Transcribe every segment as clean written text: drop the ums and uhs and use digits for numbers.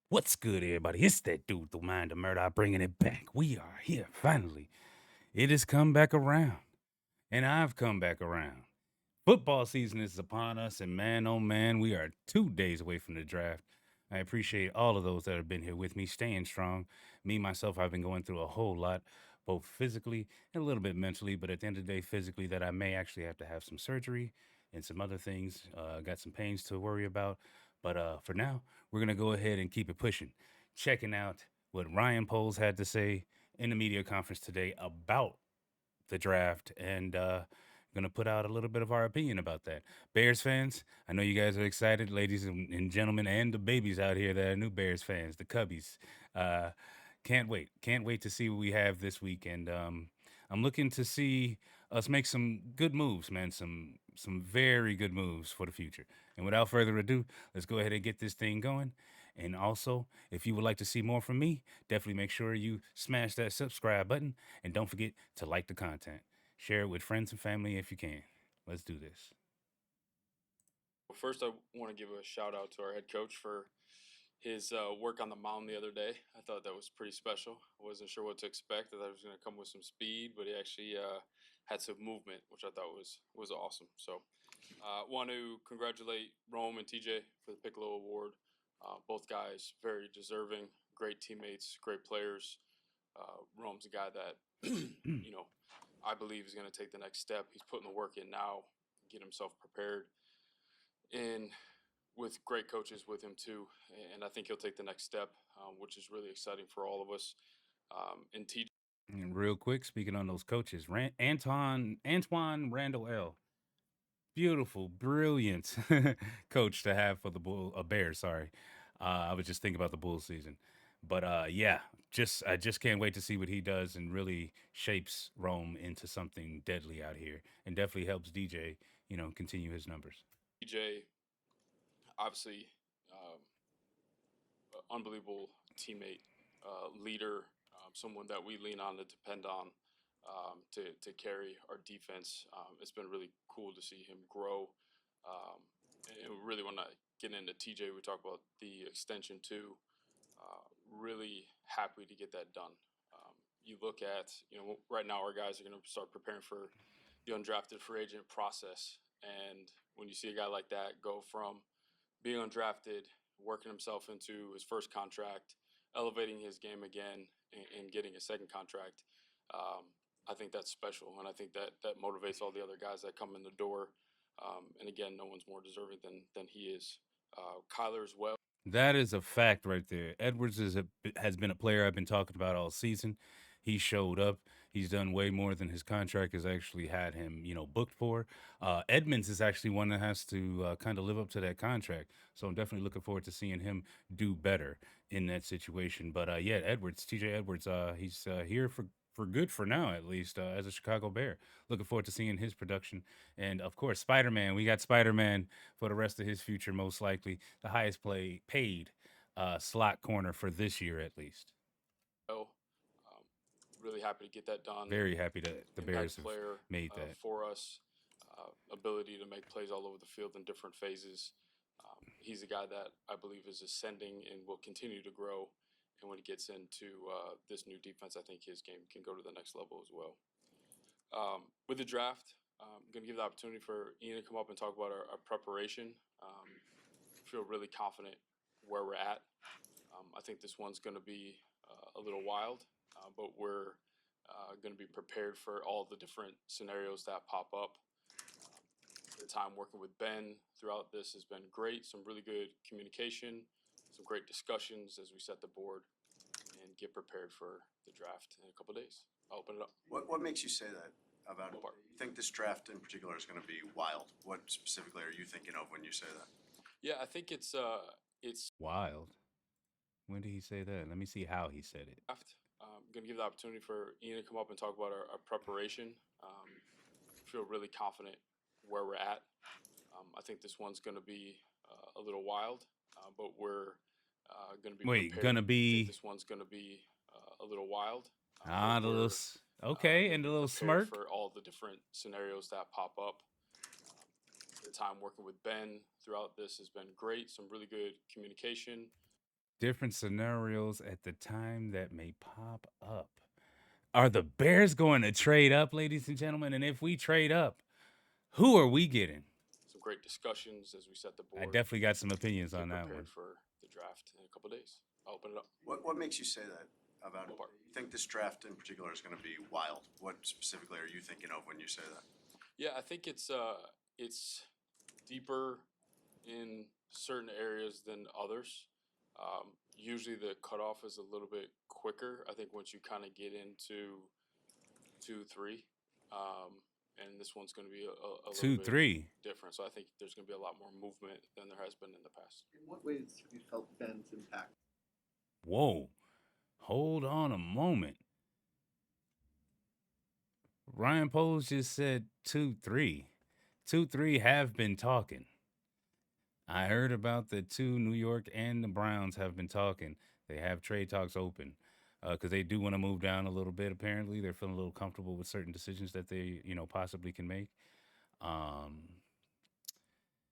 What's good, everybody? It's that dude, the Mind of Murdock, bringing it back. We are here, finally. It has come back around, and I've come back around. Football season is upon us, and man, oh man, we are 2 days away from the draft. I appreciate all of those that have been here with me, staying strong. Me, myself, I've been going through a whole lot, both physically and a little bit mentally, but at the end of the day, physically, that I may actually have to have some surgery and some other things. Got some pains to worry about. But for now, we're going to go ahead and keep it pushing. Checking out what RyanPoles had to say in the media conference today about the draft and gonna put out a little bit of our opinion about that. Bears fans, I know you guys are excited, ladies and gentlemen, and the babies out here that are new Bears fans, the Cubbies. Uh, can't wait to see what we have this week, and I'm looking to see us make some good moves, man. Some very good moves for the future. And without further ado, let's go ahead and get this thing going. And also, if you would like to see more from me, definitely make sure you smash that subscribe button and don't forget to like the content. Share it with friends and family if you can. Let's do this. Well, first, I want to give a shout out to our head coach for his work on the mound the other day. I thought that was pretty special. I wasn't sure what to expect. I thought he was going to come with some speed, but he actually had some movement, which I thought was awesome. So, want to congratulate Rome and TJ for the Piccolo Award. Both guys very deserving, great teammates, great players. Rome's a guy that I believe is going to take the next step. He's putting the work in now, get himself prepared, and with great coaches with him too. And I think he'll take the next step, which is really exciting for all of us. And TJ. And real quick, speaking on those coaches, Antoine Randall L. Beautiful, brilliant coach to have for the Bears. Sorry, I was just thinking about the Bulls season, but yeah, I just can't wait to see what he does and really shapes Rome into something deadly out here, and definitely helps DJ, continue his numbers. Obviously, unbelievable teammate, leader, someone that we lean on to depend on to carry our defense. It's been really cool to see him grow. And really, when I get into TJ, we talk about the extension too. Really happy to get that done. You look at, right now our guys are going to start preparing for the undrafted free agent process. And when you see a guy like that go from being undrafted, working himself into his first contract, elevating his game again, and getting a second contract, I think that's special, and I think that motivates all the other guys that come in the door. And again, no one's more deserving than he is. Kyler as well. That is a fact right there. Edwards has been a player I've been talking about all season. He showed up. He's done way more than his contract has actually had him, booked for. Edmonds is actually one that has to kind of live up to that contract. So I'm definitely looking forward to seeing him do better in that situation. But yeah, TJ Edwards, he's here for good for now, at least as a Chicago Bear. Looking forward to seeing his production. And of course, Spider Man. We got Spider Man for the rest of his future, most likely the highest paid slot corner for this year, at least. Really happy to get that done. Very happy that the Bears Impact have player made that. for us. Ability to make plays all over the field in different phases. He's a guy that I believe is ascending and will continue to grow. And when he gets into this new defense, I think his game can go to the next level as well. With the draft, I'm going to give the opportunity for Ian to come up and talk about our preparation. Feel really confident where we're at. I think this one's going to be a little wild, but we're going to be prepared for all the different scenarios that pop up. The time working with Ben throughout this has been great. Some really good communication, some great discussions as we set the board and get prepared for the draft in a couple of days. I'll open it up. What makes you say that about it? You think this draft in particular is going to be wild? What specifically are you thinking of when you say that? Yeah, I think it's Wild. When did he say that? Let me see how he said it. I'm going to give the opportunity for Ian to come up and talk about our preparation. Feel really confident where we're at. I think this one's going to be a little wild, but we're going to be Wait, prepared. gonna I think be this one's going to be a little wild. the little okay, and the little smirk. For all the different scenarios that pop up. The time working with Ben throughout this has been great. Some really good communication, Different scenarios at the time that may pop up. Are the Bears going to trade up, ladies and gentlemen? And if we trade up, who are we getting? Some great discussions as we set the I board. definitely got some opinions Get on that one. prepared for the draft in a couple days. I'll open it up. What makes you say that about What part? You think this draft in particular is going to be wild? What specifically are you thinking of when you say that? Yeah, I think it's deeper in certain areas than others. Usually the cutoff is a little bit quicker. I think once you kind of get into 2, 3, and this one's going to be a little 2, bit 3. different. So I think there's going to be a lot more movement than there has been in the past. In what ways have you felt Ben's impact? Whoa. Hold on a moment. RyanPoles just said 2, 3. 2, 3 have been talking. I heard about the two, New York and the Browns have been talking. They have trade talks open because they do want to move down a little bit. Apparently, they're feeling a little comfortable with certain decisions that they, possibly can make.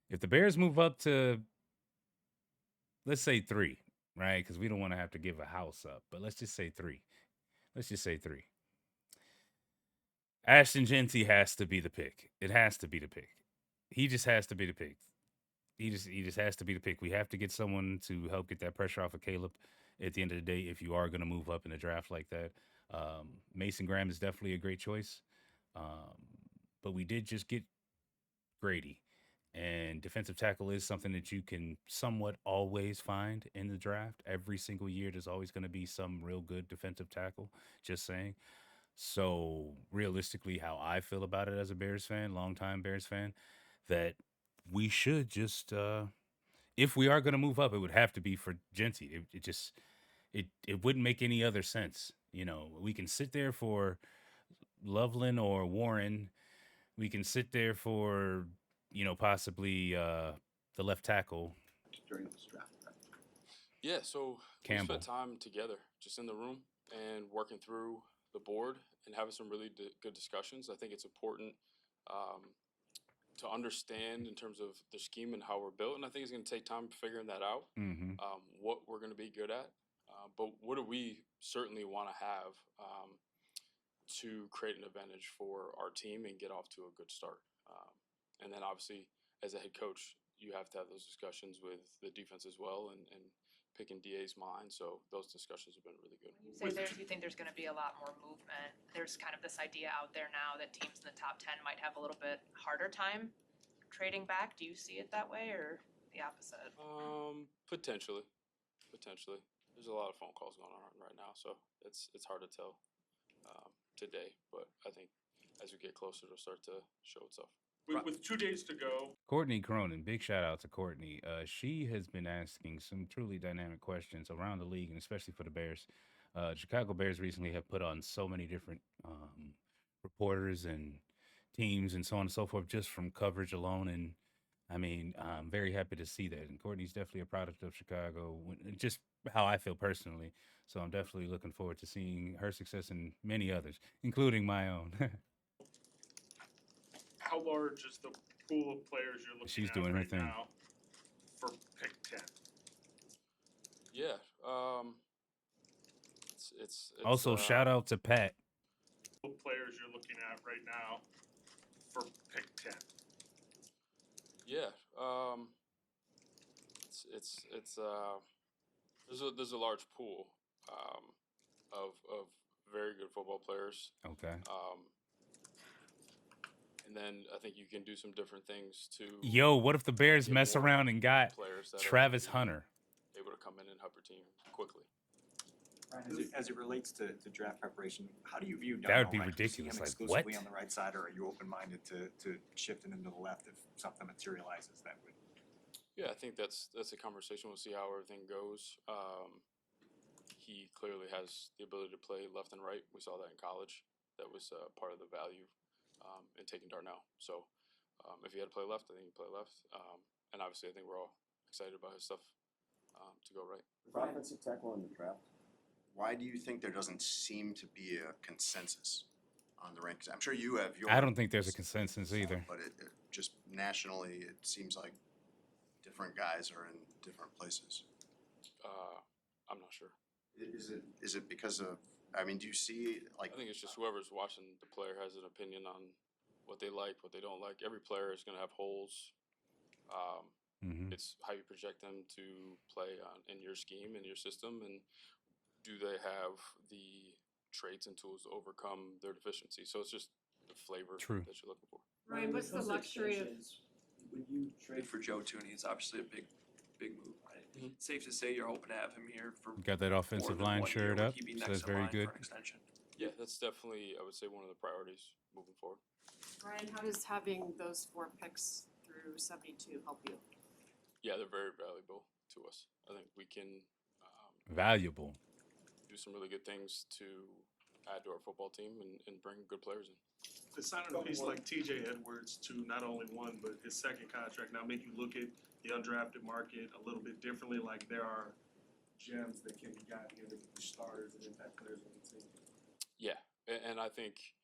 If the Bears move up to, let's say 3, right? Because we don't want to have to give a house up, but let's just say 3. Let's just say 3. Ashton Genty has to be the pick. It has to be the pick. He just has to be the pick. He just has to be the pick. We have to get someone to help get that pressure off of Caleb at the end of the day if you are going to move up in a draft like that. Mason Graham is definitely a great choice. But we did just get Grady. And defensive tackle is something that you can somewhat always find in the draft. Every single year, there's always going to be some real good defensive tackle. Just saying. So, realistically, how I feel about it as a Bears fan, longtime Bears fan, that we should just, if we are going to move up, it would have to be for Genty. It wouldn't make any other sense. We can sit there for Loveland or Warren. We can sit there for, possibly the left tackle. During this draft, right? Yeah, so Campbell. we spent time together, just in the room and working through the board and having some really good discussions. I think it's important to understand in terms of the scheme and how we're built, and I think it's going to take time figuring that out. Mm-hmm. What we're going to be good at, but what do we certainly want to have to create an advantage for our team and get off to a good start. And then obviously, as a head coach, you have to have those discussions with the defense as well, and picking DA's mind. So those discussions have been really good. When you think there's going to be a lot more movement, there's kind of this idea out there now that teams in the top 10 might have a little bit harder time trading back. Do you see it that way or the opposite? Potentially. There's a lot of phone calls going on right now, so it's hard to tell today. But I think as we get closer, it'll start to show itself. With 2 days to go. Courtney Cronin, big shout out to Courtney. She has been asking some truly dynamic questions around the league and especially for the Bears. Chicago Bears recently have put on so many different reporters and teams and so on and so forth just from coverage alone. And I mean, I'm very happy to see that. And Courtney's definitely a product of Chicago, just how I feel personally. So I'm definitely looking forward to seeing her success and many others, including my own. How large is the pool of players you're looking She's at doing her right thing. now for pick 10? Yeah. It's Also, shout out to Pat. Players you're looking at right now for pick 10. Yeah. There's a large pool of very good football players. Okay. And then I think you can do some different things to. Yo, what if the Bears get mess more around and got players that are Travis gonna be Hunter? able to come in and help your team quickly. As it relates to draft preparation, how do you view That would be Darnell? Do you see ridiculous. him Like, exclusively what? on the right side, or are you open-minded to shifting him to the left if something materializes that would? Yeah, I think that's a conversation. We'll see how everything goes. He clearly has the ability to play left and right. We saw that in college. That was part of the value in taking Darnell. So if he had to play left, I think he'd play left. And obviously, I think we're all excited about his stuff to go right. Offensive tackle in the draft. Why do you think there doesn't seem to be a consensus on the rankings? I'm sure you have your. I don't think there's a consensus either. But it just nationally, it seems like different guys are in different places. Is it because of, I mean, do you see, like, I think it's just whoever's watching the player has an opinion on what they like, what they don't like. Every player is going to have holes. It's how you project them to play in your scheme, in your system, and do they have the traits and tools to overcome their deficiency? So it's just the flavor True. that you're looking for. Ryan, what's the luxury of? Would you trade for Joe Tooney? It's obviously a big move, right? Mhm. Safe to say you're hoping to have him here for Got that offensive more than line 1 year. shirt Would up, he be so next that's in very line good. for an extension? Yeah, that's definitely, I would say, one of the priorities moving forward. Ryan, how does having those 4 picks through 72 help you? Yeah, they're very valuable to us. I think we can Valuable. do some really good things to add to our football team and bring good players in. The signing a piece like TJ Edwards to not only one, but his second contract now make you look at the undrafted market a little bit differently. Like there are gems that can be gotten here that can be starters and impact players on the team. Yeah, and I think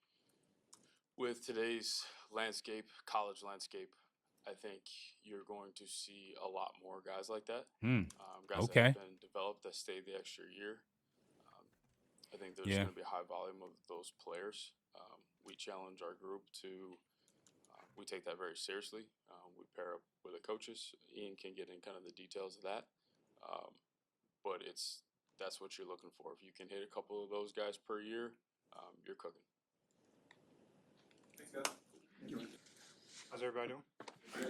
with today's landscape, college landscape, I think you're going to see a lot more guys like that. Guys that Okay. have been developed that stay the extra year. I think there's Yeah. going to be a high volume of those players. We challenge our group to, we take that very seriously. We pair up with the coaches. Ian can get in kind of the details of that. But that's what you're looking for. If you can hit a couple of those guys per year, you're cooking. Thanks, guys. How's everybody doing?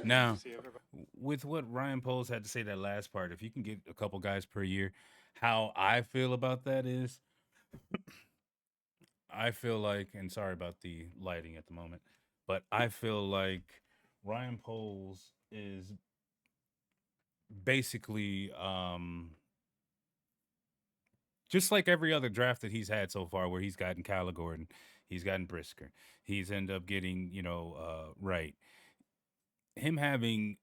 Now, See everybody. with what RyanPoles had to say that last part, if you can get a couple guys per year, how I feel about that is, I feel like, and sorry about the lighting at the moment, but I feel like RyanPoles is basically just like every other draft that he's had so far, where he's gotten Kyler Gordon, he's gotten Brisker, he's ended up getting, Wright. Him having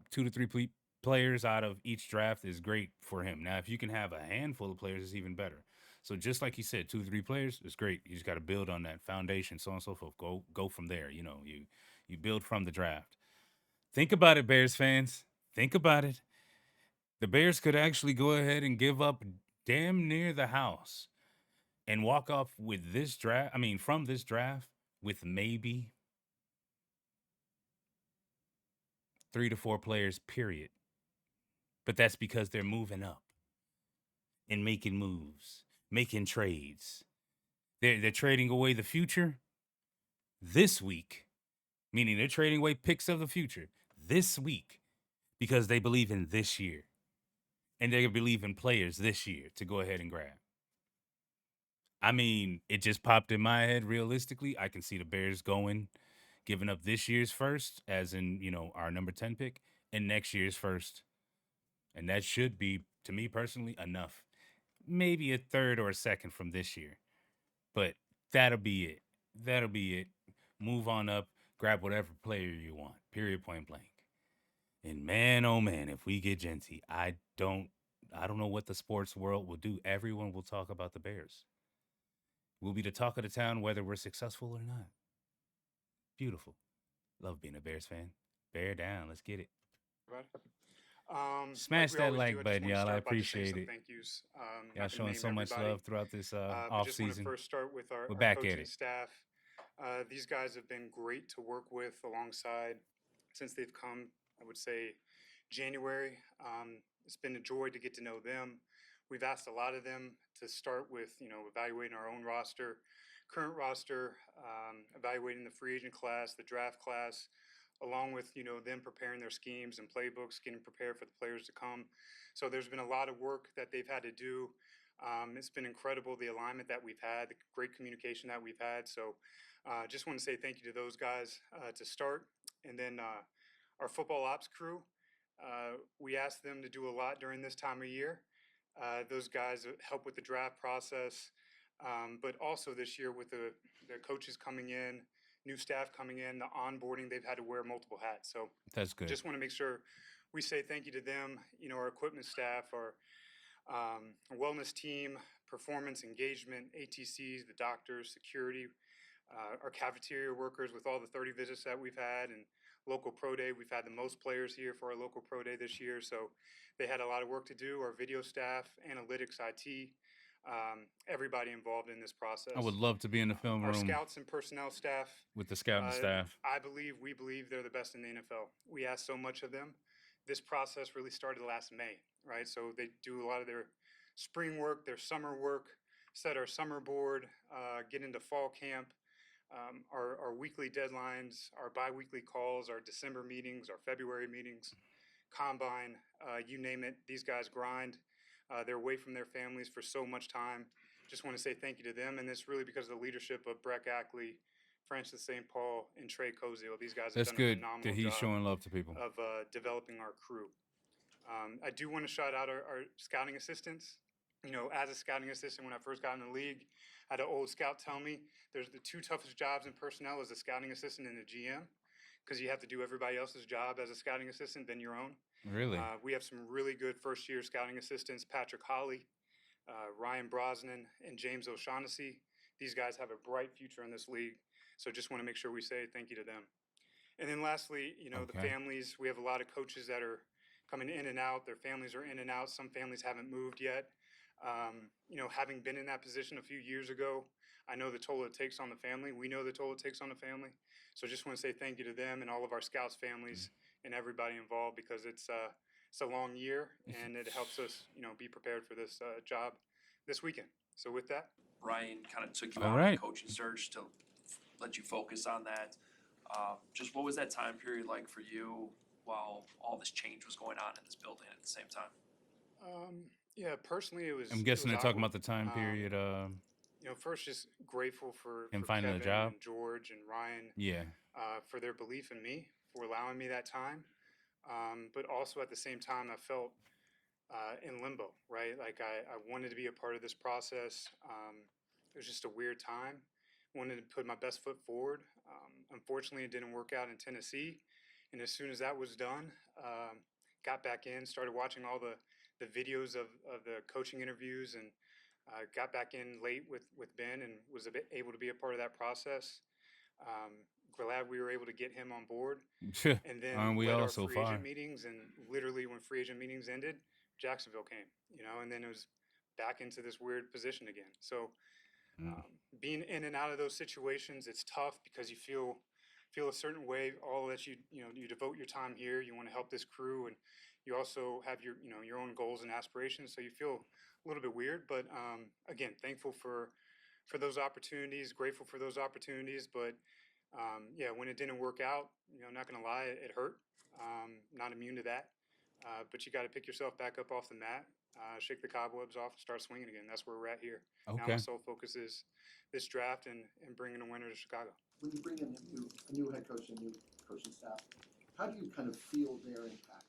2 to 3 players out of each draft is great for him. Now, if you can have a handful of players, it's even better. So just like he said, 2 to 3 players is great. You just got to build on that foundation, so on and so forth. Go from there. You build from the draft. Think about it, Bears fans. Think about it. The Bears could actually go ahead and give up damn near the house and walk off with this draft. I mean, from this draft with maybe 3 to 4 players, period. But that's because they're moving up and making moves, making trades. They're trading away the future this week, meaning they're trading away picks of the future this week because they believe in this year. And they believe in players this year to go ahead and grab. I mean, it just popped in my head realistically. I can see the Bears giving up this year's first, as in, our number 10 pick, and next year's first. And that should be, to me personally, enough. Maybe a third or a second from this year. But that'll be it. That'll be it. Move on up, grab whatever player you want. Period, point blank. And man, oh man, if we get Genty, I don't know what the sports world will do. Everyone will talk about the Bears. We'll be the talk of the town whether we're successful or not. Beautiful. Love being a Bears fan. Bear down. Let's get it. Smash that like button, y'all. I appreciate it. Thank yous. Y'all showing so much love throughout this off just want to season. first start with our back at coaching it. staff. These guys have been great to work with alongside since they've come, I would say, January. It's been a joy to get to know them. We've asked a lot of them to start with, evaluating our own roster, current roster, evaluating the free agent class, the draft class, along with, them preparing their schemes and playbooks, getting prepared for the players to come. So there's been a lot of work that they've had to do. It's been incredible, the alignment that we've had, the great communication that we've had. So just want to say thank you to those guys to start. And then our football ops crew, we asked them to do a lot during this time of year. Those guys help with the draft process, but also this year with the coaches coming in, new staff coming in, the onboarding, they've had to wear multiple hats. So that's good. Just want to make sure we say thank you to them, our equipment staff, our wellness team, performance engagement, ATCs, the doctors, security, our cafeteria workers with all the 30 visits that we've had, and local pro day. We've had the most players here for our local pro day this year, so they had a lot of work to do. Our video staff, analytics, IT, everybody involved in this process. I would love to be in the film Our room scouts and personnel staff, with the scouting staff. we believe they're the best in the NFL. We ask so much of them. This process really started last May, right? So they do a lot of their spring work, their summer work, set our summer board, get into fall camp, our weekly deadlines, our bi-weekly calls, our December meetings, our February meetings, combine, you name it. These guys grind. They're away from their families for so much time. Just want to say thank you to them, and it's really because of the leadership of Breck Ackley, Francis St. Paul, and Trey Koziel. These guys have That's done a good phenomenal that he's job showing love to people. of developing our crew. I do want to shout out our scouting assistants. You know, as a scouting assistant, when I first got in the league, I had an old scout tell me there's the two toughest jobs in personnel as a scouting assistant and a GM, because you have to do everybody else's job as a scouting assistant than your own. Really? We have some really good first-year scouting assistants, Patrick Holly, Ryan Brosnan, and James O'Shaughnessy. These guys have a bright future in this league, so just want to make sure we say thank you to them. And then lastly, you know, the Okay. families. We have a lot of coaches that are coming in and out. Their families are in and out. Some families haven't moved yet. You know, having been in that position a few years ago, I know the toll it takes on the family. We know the toll it takes on the family. So just want to say thank you to them and all of our scouts families and everybody involved, because it's a long year and it helps us, you know, be prepared for this job this weekend. So with that, Ryan kind of took you All out of right. the coaching search to let you focus on that. Just what was that time period like for you while all this change was going on in this building at the same time? yeah, personally, it was. I'm guessing it they're was talking awkward. about the time period. You know, first just grateful for Him finding a Kevin job? and George and Ryan Yeah. for their belief in me, for allowing me that time. But also at the same time, I felt in limbo, right? Like I wanted to be a part of this process. It was just a weird time. Wanted to put my best foot forward. Unfortunately, it didn't work out in Tennessee. And as soon as that was done, got back in, started watching all the videos of the coaching interviews, and got back in late with Ben and was able to be a part of that process. Glad we were able to get him on board. And then Aren't we led all our so free far? agent meetings, and literally when free agent meetings ended, Jacksonville came, you know, and then it was back into this weird position again. So being in and out of those situations, it's tough because you feel a certain way. All that you know, you devote your time here. You want to help this crew, and you also have your, you know, your own goals and aspirations. So you feel a little bit weird, but again, thankful for those opportunities, grateful for those opportunities. But yeah, when it didn't work out, you know, not gonna lie, it hurt. Not immune to that, but you got to pick yourself back up off the mat, shake the cobwebs off, and start swinging again. That's where we're at here. Now Okay. my sole focus is this draft and bringing a winner to Chicago. When you bring in a new head coach and new coaching staff, how do you kind of feel their impact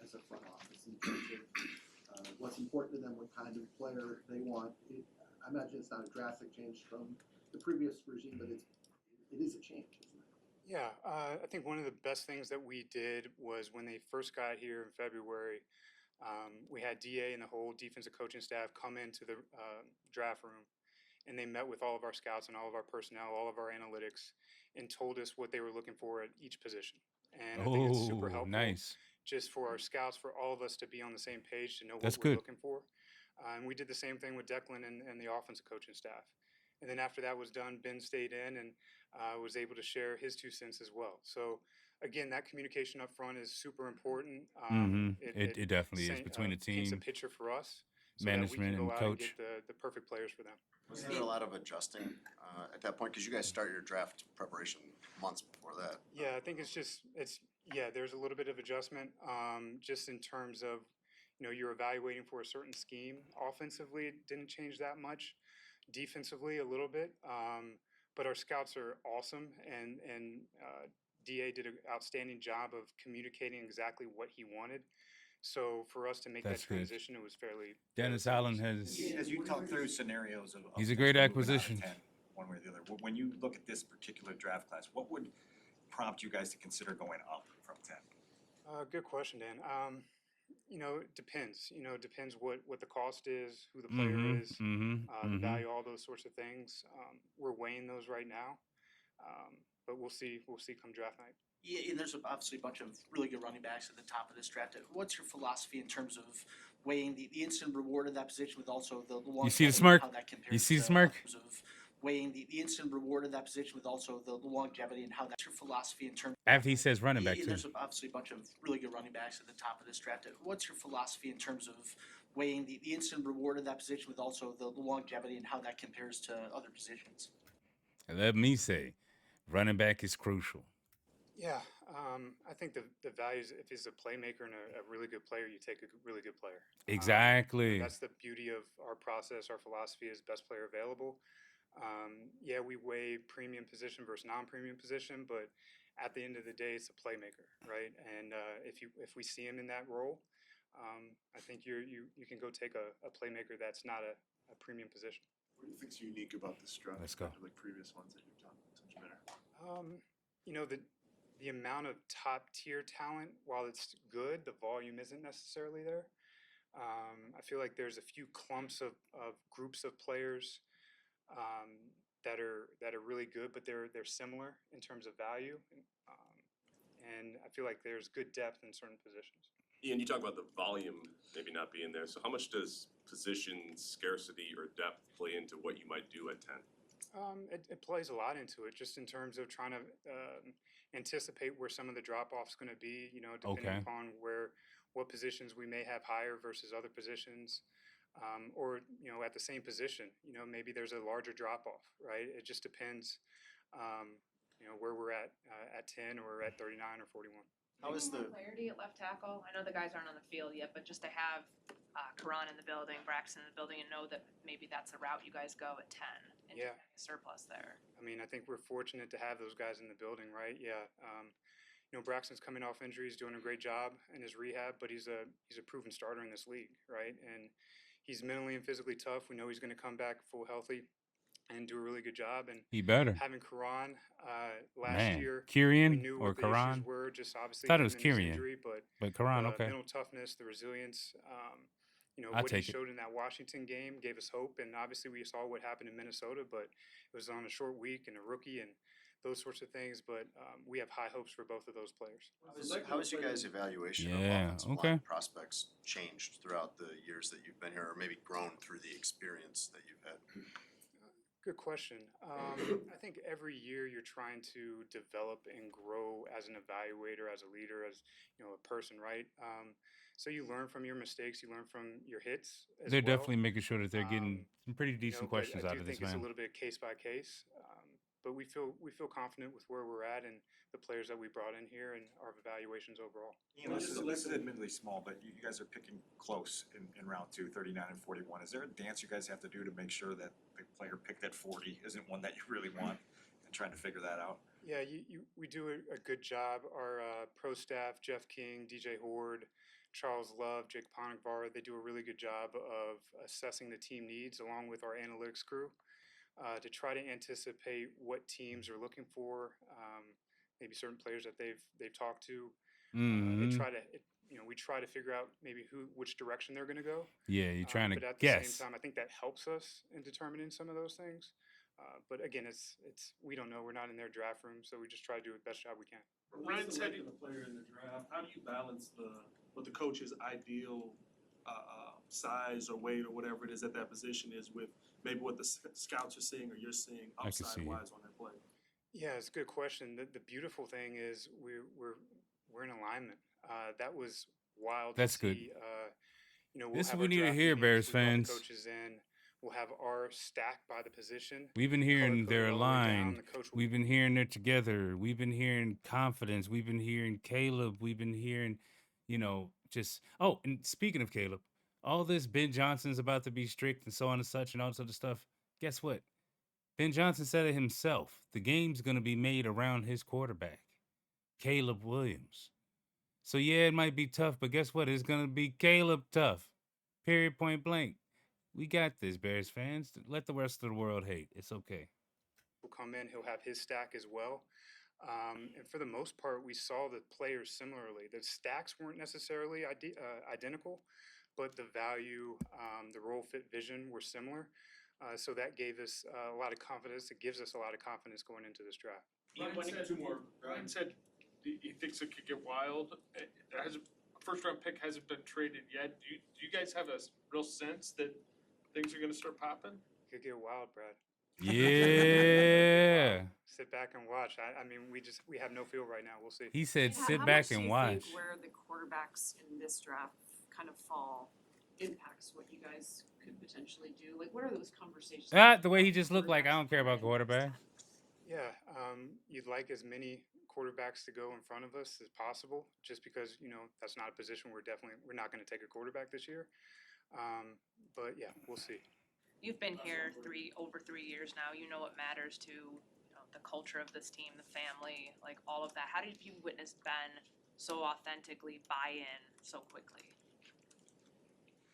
as a front office in terms of what's important to them, what kind of player they want? I imagine it's not a drastic change from the previous regime, but it is a change, isn't it? Yeah, I think one of the best things that we did was when they first got here in February, we had DA and the whole defensive coaching staff come into the draft room, and they met with all of our scouts and all of our personnel, all of our analytics, and told us what they were looking for at each position. And I think it's super Oh, helpful nice. just for our scouts, for all of us to be on the same page, to know That's what we're good. looking for. And we did the same thing with Declan and the offensive coaching staff. And then after that was done, Ben stayed in and was able to share his 2 cents as well. So again, that communication up front is super important. It definitely is between the paints a team, picture for us so that we management, can go and out and coach. get the perfect players for them. Was there a lot of adjusting at that point? Because you guys start your draft preparation months before that. Yeah, I think there's a little bit of adjustment, just in terms of, you know, you're evaluating for a certain scheme. Offensively, it didn't change that much. Defensively, a little bit. But our scouts are awesome, and DA did an outstanding job of communicating exactly what he wanted. So for us to make That's that good. transition, it was fairly Dennis seamless. Allen has. As you talk through scenarios of He's a great potentially moving out of acquisition. 10, one way or the other, when you look at this particular draft class, what would prompt you guys to consider going up from 10? Good question, Dan. You know, it depends. You know, it depends what the cost is, who the player is, the value, all those sorts of things. We're weighing those right now, but we'll see. We'll see come draft night. Yeah, and there's obviously a bunch of really good running backs at the top of this draft. What's your philosophy in terms of weighing the instant reward of that position with also the longevity You see the and smirk? how that compares You see the to smirk? others of weighing the instant reward of that position with also the longevity and how that's your philosophy in terms After he says running yeah, back and too. there's obviously a bunch of really good running backs at the top of this draft. What's your philosophy in terms of weighing the instant reward of that position with also the longevity and how that compares to other positions? Let me say, running back is crucial. Yeah, I think the values, if he's a playmaker and a really good player, you take a really good player. Exactly. That's the beauty of our process. Our philosophy is best player available. Yeah, we weigh premium position versus non-premium position, but at the end of the day, it's a playmaker, right? And if we see him in that role, I think you can go take a playmaker that's not a premium position. What do you think's unique about this draft Let's go. compared to like previous ones that you've done? So much better. You know, the amount of top tier talent, while it's good, the volume isn't necessarily there. I feel like there's a few clumps of groups of players that are really good, but they're similar in terms of value, and I feel like there's good depth in certain positions. Ian, you talk about the volume maybe not being there. So how much does position scarcity or depth play into what you might do at 10? It plays a lot into it, just in terms of trying to anticipate where some of the drop off's going to be. You know, depending Okay. upon what positions we may have higher versus other positions, or you know, at the same position, you know, maybe there's a larger drop off, right? It just depends, you know, where we're at 10 or at 39 or 41. How is the clarity at left tackle? I know the guys aren't on the field yet, but just to have Karan in the building, Braxton in the building, and know that maybe that's the route you guys go at 10 and Yeah. just have a surplus there. I mean, I think we're fortunate to have those guys in the building, right? Yeah. You know, Braxton's coming off injury. He's doing a great job in his rehab, but he's a proven starter in this league, right? And he's mentally and physically tough. We know he's going to come back full healthy and do a really good job. And He better. having Karan last Man. year, we Kyrian knew or what the issues Karan? were. Just obviously Thought it him was and his Kyrian, injury, but Karan, the okay. mental toughness, the resilience. You know, I'll what he take it. showed in that Washington game gave us hope, and obviously we saw what happened in Minnesota, but it was on a short week and a rookie and those sorts of things. But we have high hopes for both of those players. How has you guys' evaluation Yeah, of offensive okay. line prospects changed throughout the years that you've been here, or maybe grown through the experience that you've had? Good question. I think every year you're trying to develop and grow as an evaluator, as a leader, as you know, a person, right? So you learn from your mistakes, you learn from your hits as They're well. definitely making sure that they're getting some pretty You know, decent but questions I out do of this think it's a man. little bit case by case. But we feel confident with where we're at and the players that we brought in here and our evaluations overall. Ian, this is admittedly small, but you guys are picking close in round 2, 39 and 41. Is there a dance you guys have to do to make sure that the player picked at 40 isn't one that you really want, and trying to figure that out? Yeah, we do a good job. Our pro staff, Jeff King, DJ Horde, Charles Love, Jake Ponigvar, they do a really good job of assessing the team needs along with our analytics crew to try to anticipate what teams are looking for, maybe certain players that they've talked to. Mm-hmm. We try to figure out maybe which direction they're going to go. Yeah, you're trying to but at the guess. same time, I think that helps us in determining some of those things. But again, it's we don't know. We're not in their draft room, so we just try to do the best job we can. Ryan said a player in the draft. How do you balance what the coach's ideal size or weight or whatever it is at that position is with maybe what the scouts are seeing or you're seeing upside wise on that play? Yeah, it's a good question. The beautiful thing is we're in alignment. That was wild That's to good. see. You know, we'll This is have what we our need to draft hear, meetings, Bears we brought the fans. coaches in. We'll have our stack by the position. We've been hearing color-coded they're all the way down. aligned. The coach will We've been hearing they're together. We've been hearing confidence. We've been hearing Caleb. We've been hearing, you know, just and speaking of Caleb, all this Ben Johnson's about to be strict and so on and such and all this other stuff. Guess what? Ben Johnson said it himself. The game's gonna be made around his quarterback, Caleb Williams. So yeah, it might be tough, but guess what? It's gonna be Caleb tough. Period, point blank. We got this, Bears fans. Let the rest of the world hate. It's okay. will come in. He'll have his stack as well. And for the most part, we saw the players similarly. The stacks weren't necessarily identical, but the value, the role fit vision were similar. So that gave us a lot of confidence. It gives us a lot of confidence going into this draft. Ryan said he thinks it could get wild. First round pick hasn't been traded yet. Do you guys have a real sense that things are gonna start popping? Could get wild, Brad. Yeah. Sit back and watch. I mean, we have no feel right now. We'll see. He said, How sit much back do and you watch. think where the quarterbacks in this draft kind of fall impacts what you guys could potentially do? Like, what are those conversations? The way he just looked like, I don't care about quarterback. Yeah, you'd like as many quarterbacks to go in front of us as possible, just because that's not a position we're not going to take a quarterback this year. But yeah, we'll see. You've been here over 3 years now. You know what matters to the culture of this team, the family, like all of that. How did you witness Ben so authentically buy in so quickly?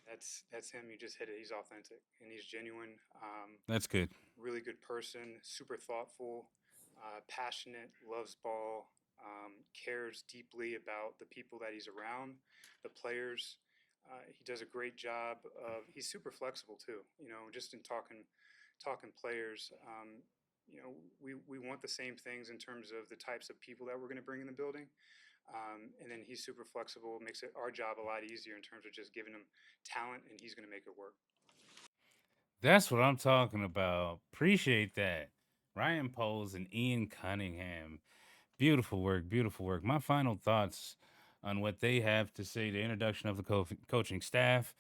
That's him. You just hit it. He's authentic and he's genuine. That's good. Really good person. Super thoughtful, passionate. Loves ball. Cares deeply about the people that he's around, the players. He does a great job of. He's super flexible too. Just in talking players. We want the same things in terms of the types of people that we're going to bring in the building. And then he's super flexible, makes our job a lot easier in terms of just giving him talent, and he's going to make it work. That's what I'm talking about. Appreciate that. RyanPoles and Ian Cunningham. Beautiful work, beautiful work. My final thoughts on what they have to say, the introduction of the coaching staff.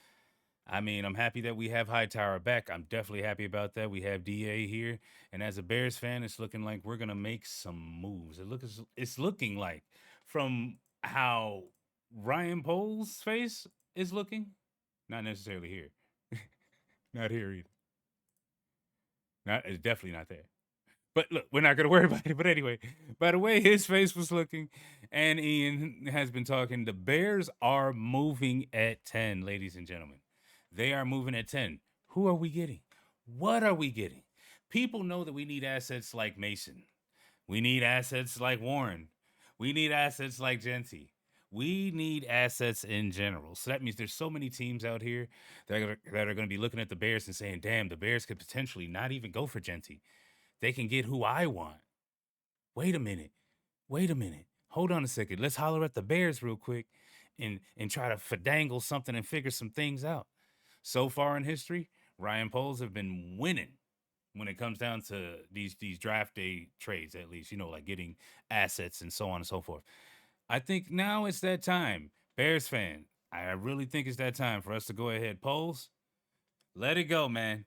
I mean, I'm happy that we have Hightower back. I'm definitely happy about that. We have DA here. And as a Bears fan, it's looking like we're going to make some moves. It's looking like from how RyanPoles' face is looking, not necessarily here. Not here either. It's definitely not there. But look, we're not going to worry about it. But anyway, by the way his face was looking, and Ian has been talking, the Bears are moving at 10, ladies and gentlemen. They are moving at 10. Who are we getting? What are we getting? People know that we need assets like Mason. We need assets like Warren. We need assets like Genty. We need assets in general. So that means there's so many teams out here that are going to be looking at the Bears and saying, damn, the Bears could potentially not even go for Genty. They can get who I want. Wait a minute. Hold on a second. Let's holler at the Bears real quick and try to finagle something and figure some things out. So far in history, RyanPoles have been winning when it comes down to these draft day trades, at least, like getting assets and so on and so forth. I think now it's that time. Bears fan, I really think it's that time for us to go ahead. Poles, let it go, man.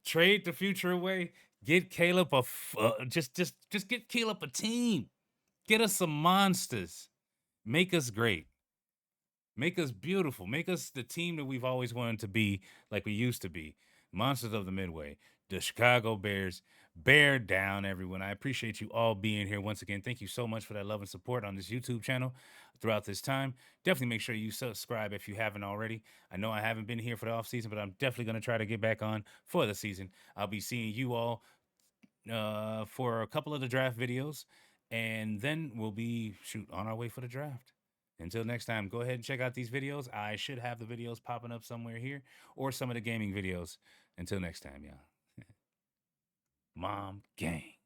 Trade the future away. Get Caleb just get Caleb a team. Get us some monsters. Make us great. Make us beautiful. Make us the team that we've always wanted to be, like we used to be. Monsters of the Midway. The Chicago Bears. Bear down, everyone. I appreciate you all being here once again. Thank you so much for that love and support on this YouTube channel throughout this time. Definitely make sure you subscribe if you haven't already. I know I haven't been here for the off season, but I'm definitely going to try to get back on for the season. I'll be seeing you all for a couple of the draft videos, and then we'll be on our way for the draft. Until next time, go ahead and check out these videos. I should have the videos popping up somewhere here, or some of the gaming videos. Until next time, y'all. Mom gang.